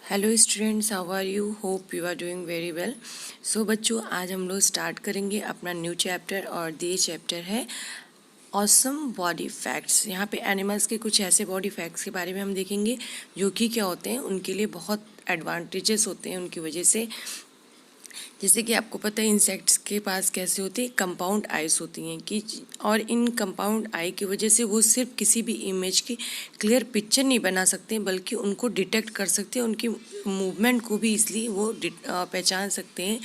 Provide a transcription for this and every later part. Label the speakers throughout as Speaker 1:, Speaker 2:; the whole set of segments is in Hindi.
Speaker 1: Hello students, how are you? Hope you are doing very well. So बच्चों, आज हम लोग स्टार्ट करेंगे अपना न्यू चैप्टर और ये चैप्टर है ऑसम बॉडी फैक्ट्स। यहाँ पे एनिमल्स के कुछ ऐसे बॉडी फैक्ट्स के बारे में हम देखेंगे जो कि क्या होते हैं, उनके लिए बहुत एडवांटेजेस होते हैं उनकी वजह से। जैसे कि आपको पता है इंसेक्ट्स के पास कैसे होती है, कंपाउंड आइज होती हैं कि, और इन कंपाउंड आई की वजह से वो सिर्फ किसी भी इमेज की क्लियर पिक्चर नहीं बना सकते बल्कि उनको डिटेक्ट कर सकते हैं, उनकी मूवमेंट को भी इसलिए वो पहचान सकते हैं।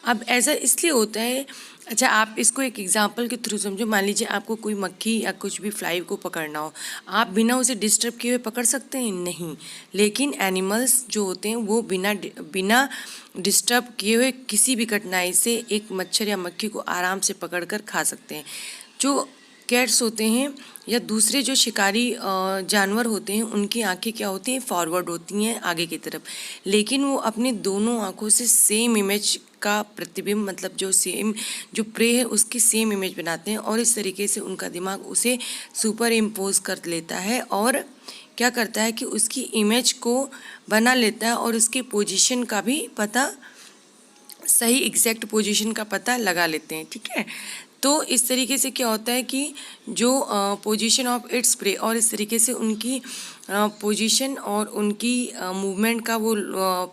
Speaker 1: अब ऐसा इसलिए होता है, अच्छा आप इसको एक एग्जांपल के थ्रू समझो। मान लीजिए आपको कोई मक्खी या कुछ भी फ्लाई को पकड़ना हो, आप बिना उसे डिस्टर्ब किए हुए पकड़ सकते हैं? नहीं। लेकिन एनिमल्स जो होते हैं वो बिना बिना डिस्टर्ब किए हुए किसी भी कठिनाई से एक मच्छर या मक्खी को आराम से पकड़कर खा सकते हैं। जो कैट्स होते हैं या दूसरे जो शिकारी जानवर होते हैं, उनकी आंखें क्या होती हैं, फॉरवर्ड होती हैं आगे की तरफ, लेकिन वो अपने दोनों आंखों से सेम इमेज का प्रतिबिंब, मतलब जो सेम जो प्रे है उसकी सेम इमेज बनाते हैं, और इस तरीके से उनका दिमाग उसे सुपर इम्पोज कर लेता है और क्या करता है कि उसकी इमेज को बना लेता है और उसकी पोजीशन का भी पता, सही एग्जैक्ट पोजीशन का पता लगा लेते हैं। ठीक है, तो इस तरीके से क्या होता है कि जो पोजीशन ऑफ इट्स प्रे, और इस तरीके से उनकी पोजीशन और उनकी मूवमेंट का वो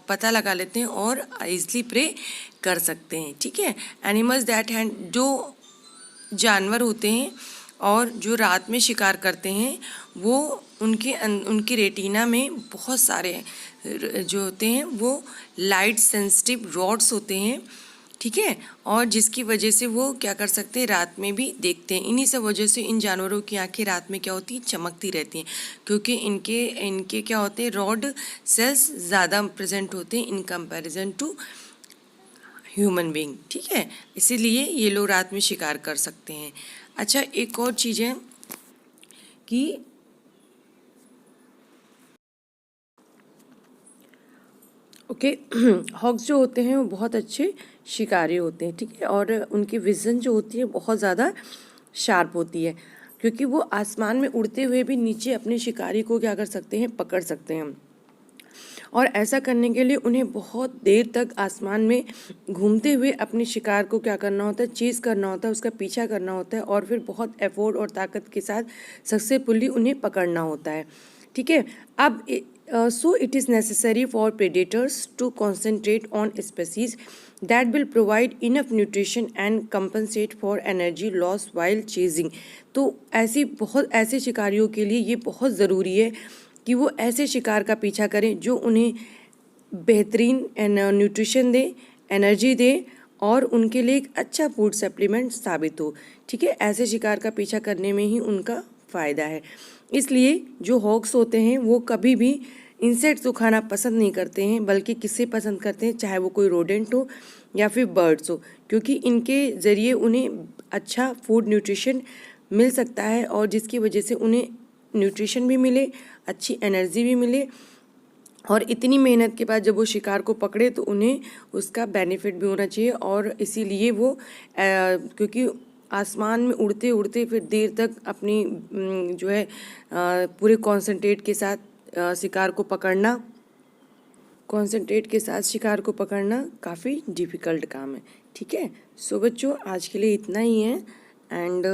Speaker 1: पता लगा लेते हैं और ईजली प्रे कर सकते हैं। ठीक है, एनिमल्स दैट हैंड, जो जानवर होते हैं और जो रात में शिकार करते हैं, वो उनकी रेटिना में बहुत सारे जो होते हैं वो लाइट सेंसिटिव रॉड्स होते हैं। ठीक है, और जिसकी वजह से वो क्या कर सकते हैं, रात में भी देखते हैं। इन्हीं सब वजह से इन जानवरों की आंखें रात में क्या होती हैं, चमकती रहती हैं, क्योंकि इनके इनके क्या होते हैं, रॉड सेल्स ज़्यादा प्रेजेंट होते हैं in comparison to human being. ठीक है, इसीलिए ये लोग रात में शिकार कर सकते हैं। अच्छा, एक और चीज़ है कि ओके हॉक्स जो होते हैं वो बहुत अच्छे शिकारी होते हैं। ठीक है, और उनकी विज़न जो होती है बहुत ज़्यादा शार्प होती है, क्योंकि वो आसमान में उड़ते हुए भी नीचे अपने शिकारी को क्या कर सकते हैं, पकड़ सकते हैं। और ऐसा करने के लिए उन्हें बहुत देर तक आसमान में घूमते हुए अपने शिकार को क्या करना होता है, चेज़ करना होता है, उसका पीछा करना होता है, और फिर बहुत एफर्ट और ताकत के साथ सक्सेसफुली उन्हें पकड़ना होता है। ठीक है, अब so it is necessary for predators to concentrate on species that will provide enough nutrition and compensate for energy loss while chasing। तो बहुत ऐसे शिकारियों के लिए ये बहुत ज़रूरी है कि वो ऐसे शिकार का पीछा करें जो उन्हें बेहतरीन न्यूट्रिशन दे, एनर्जी दे और उनके लिए एक अच्छा फूड सप्लीमेंट साबित हो। ठीक है, ऐसे शिकार का पीछा करने में ही उनका फ़ायदा है। इसलिए जो हॉक्स होते हैं वो कभी भी इंसेक्ट्स को खाना पसंद नहीं करते हैं, बल्कि किसे पसंद करते हैं, चाहे वो कोई रोडेंट हो या फिर बर्ड्स हो, क्योंकि इनके ज़रिए उन्हें अच्छा फूड न्यूट्रिशन मिल सकता है, और जिसकी वजह से उन्हें न्यूट्रिशन भी मिले, अच्छी एनर्जी भी मिले, और इतनी मेहनत के बाद जब वो शिकार को पकड़े तो उन्हें उसका बेनिफिट भी होना चाहिए। और इसीलिए वो क्योंकि आसमान में उड़ते उड़ते फिर देर तक अपनी जो है पूरे कॉन्सेंट्रेट के साथ शिकार को पकड़ना काफ़ी डिफ़िकल्ट काम है। ठीक है, सो बच्चों आज के लिए इतना ही है, एंड